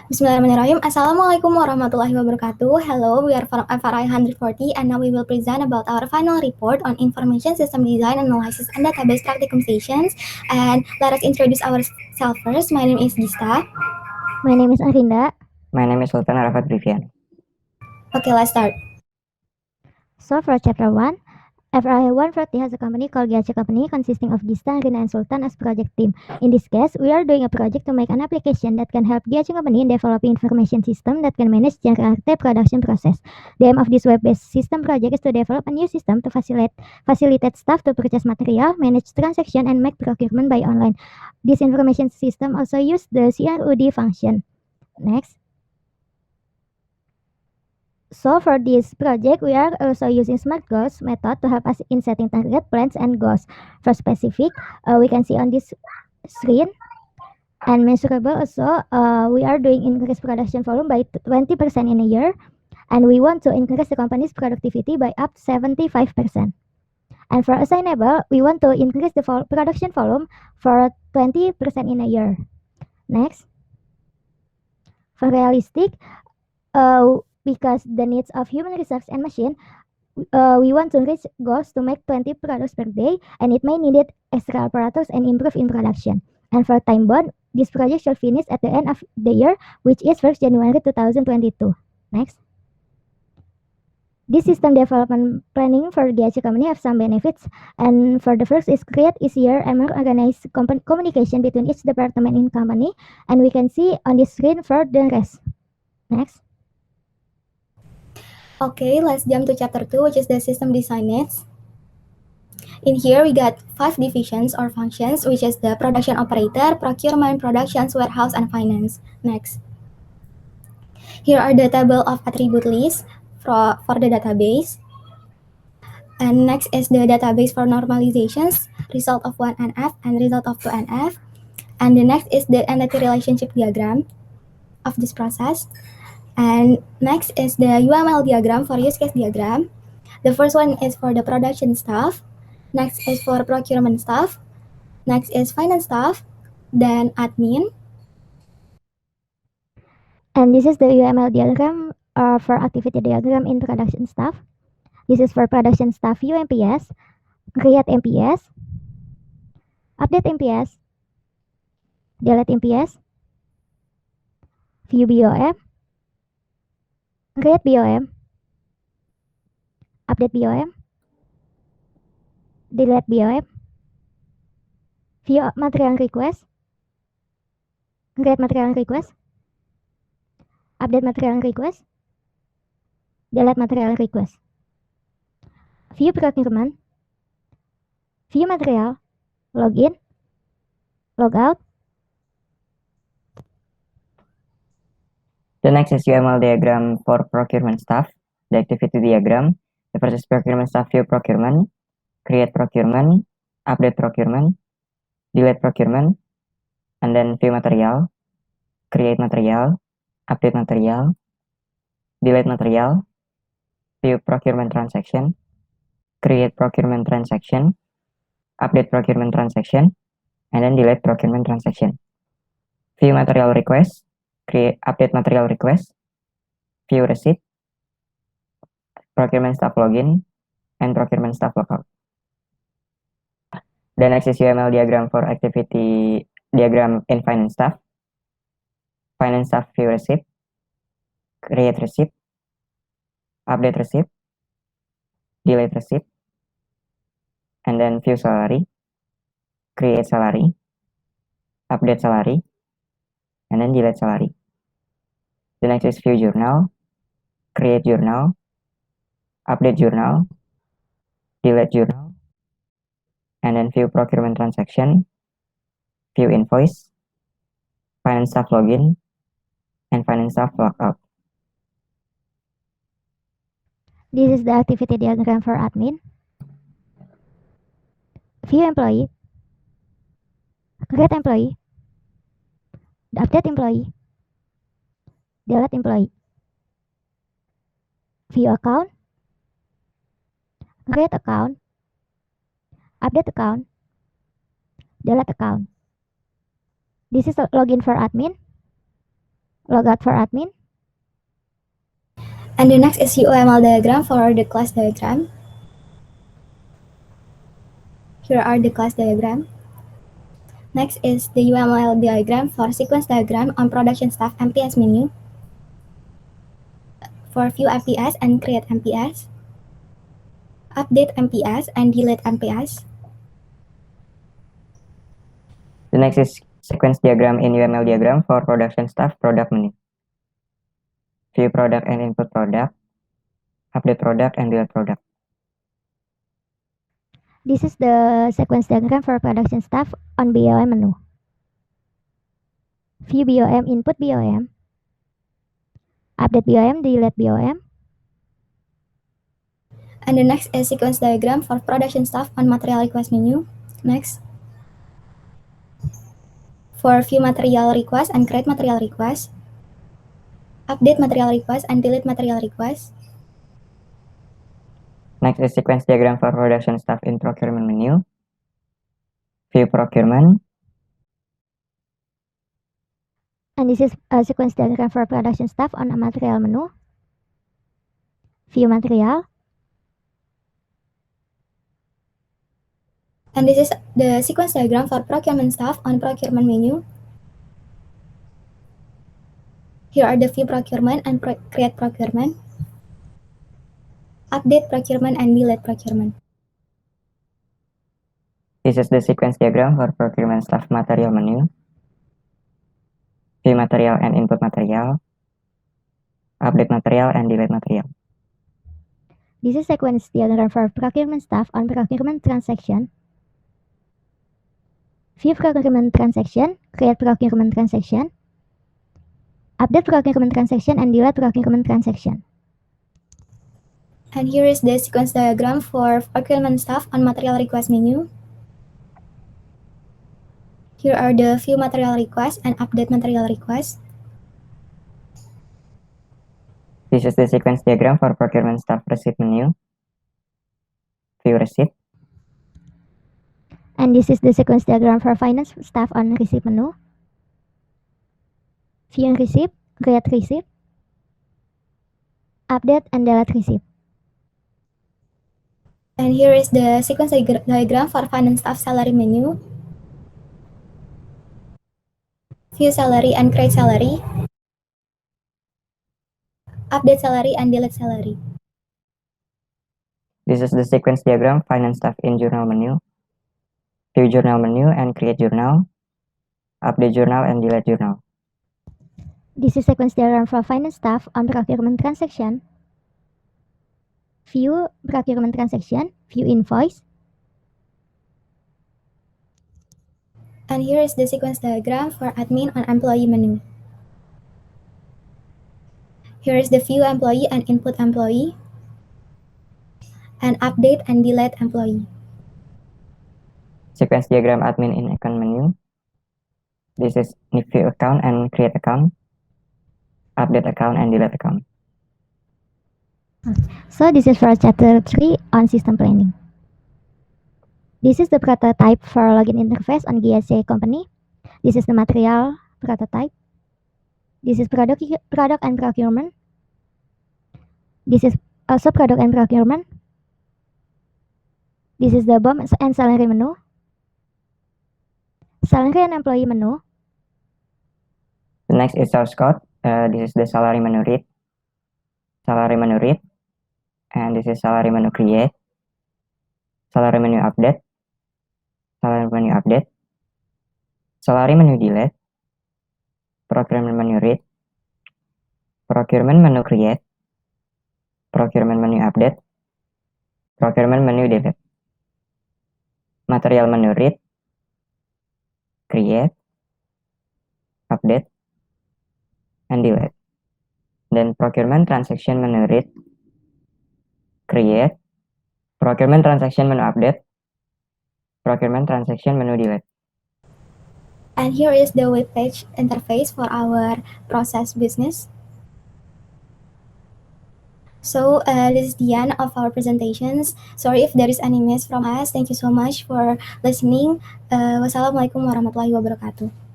Bismillahirrahmanirrahim. Assalamualaikum warahmatullahi wabarakatuh. Hello, we are from FRI 140 and now we will present about our final report on information system design analysis and database practicum sessions. And let us introduce ourselves first. My name is Gista. My name is Arinda. My name is Sultan Arafat Brivian. Okay, let's start. So for chapter 1, FRI 140 has a company called GAC Company consisting of Gista, Arinda, and Sultan as project team. In this case, we are doing a project to make an application that can help GAC Company in developing information system that can manage JRT production process. The aim of this web-based system project is to develop a new system to facilitate staff to purchase material, manage transaction, and make procurement by online. This information system also uses the CRUD function. Next. So for this project, we are also using SMART goals method to help us in setting target plans and goals. For specific, we can see on this screen and measurable also, we are doing increase production volume by 20% in a year, and we want to increase the company's productivity by up to 75%. And for assignable, we want to increase the production volume for 20% in a year. Next. For realistic, because the needs of human resource and machine, we want to reach goals to make 20 products per day, and it may need extra apparatus and improve in production. And for time bound, this project shall finish at the end of the year, which is 1st January 2022. Next. This system development planning for the GAC company have some benefits, and for the first is create easier and more organized communication between each department in company, and we can see on the screen for the rest. Next. Okay, let's jump to chapter 2, which is the system design needs. In here, we got 5 divisions or functions, which is the production operator, procurement, productions, warehouse, and finance. Next. Here are the table of attribute list for the database. And next is the database for normalizations, result of 1NF and result of 2NF. And the next is the entity relationship diagram of this process. And next is the UML diagram for use case diagram. The first one is for the production staff. Next is for procurement staff. Next is finance staff. Then admin. And this is the UML diagram for activity diagram in production staff. This is for production staff view MPS, create MPS, update MPS, delete MPS, view BOM, create BOM, update BOM, delete BOM, view material request, create material request, update material request, delete material request, view procurement, view material, login, logout. The next is UML diagram for procurement staff, the activity diagram. The first is procurement staff view procurement, create procurement, update procurement, delete procurement, and then view material, create material, update material, delete material, view procurement transaction, create procurement transaction, update procurement transaction, and then delete procurement transaction. View material request, create update material request, view receipt, procurement staff login, and procurement staff logout. The next is UML diagram for activity diagram in finance staff. Finance staff view receipt, create receipt, update receipt, delete receipt, and then view salary, create salary, update salary, and then delete salary. The next is view journal, create journal, update journal, delete journal, and then view procurement transaction, view invoice, finance staff login, and finance staff logout. This is the activity diagram for admin, view employee, create employee, update employee, delete employee, view account, create account, update account, delete account. This is a login for admin, Logout for admin. And the next is UML diagram for the class diagram. Here are the class diagram. Next is the UML diagram for sequence diagram on production staff MPS menu. For view MPS and create MPS. Update MPS and delete MPS. The next is sequence diagram in UML diagram for production staff product menu. View product and input product. Update product and delete product. This is the sequence diagram for production staff on BOM menu. View BOM, input BOM. Update BOM, delete BOM. And the next is sequence diagram for production staff on material request menu. Next. For view material request and create material request. Update material request and delete material request. Next is sequence diagram for production staff in procurement menu. View procurement. And this is a sequence diagram for production staff on a material menu. View material. And this is the sequence diagram for procurement staff on procurement menu. Here are the view procurement and create procurement. Update procurement and delete procurement. This is the sequence diagram for procurement staff material menu. View material and input material. Update material and delete material. This is sequence diagram for procurement staff on procurement transaction. View procurement transaction, create procurement transaction. Update procurement transaction and delete procurement transaction. And here is the sequence diagram for procurement staff on material request menu. Here are the view material request and update material request. This is the sequence diagram for procurement staff receipt menu. View receipt. And this is the sequence diagram for finance staff on receipt menu. View receipt, create receipt. Update and delete receipt. And here is the sequence diagram for finance staff salary menu. View salary and create salary. Update salary and delete salary. This is the sequence diagram finance staff in journal menu. View journal menu and create journal. Update journal and delete journal. This is sequence diagram for finance staff on procurement transaction. View procurement transaction, view invoice. And here is the sequence diagram for admin on employee menu. Here is the view employee and input employee. And update and delete employee. Sequence diagram admin in account menu. This is view account and create account. Update account and delete account. So this is for chapter 3 on system planning. This is the prototype for login interface on GSC company. This is the material prototype. This is product and procurement. This is also product and procurement. This is the BOM and salary menu. Salary and employee menu. The next is source code. This is the salary menu read. Salary menu read. And this is salary menu create. Salary menu update. Salary menu update. Salary menu delete. Procurement menu read. Procurement menu create. Procurement menu update. Procurement menu delete. Material menu read. Create. Update. And delete. Then procurement transaction menu read. Create. Procurement transaction menu update. Procurement transaction menu delete. And here is the web page interface for our process business. So this is the end of our presentations. Sorry if there is any miss from us. Thank you so much for listening. Wassalamualaikum warahmatullahi wabarakatuh.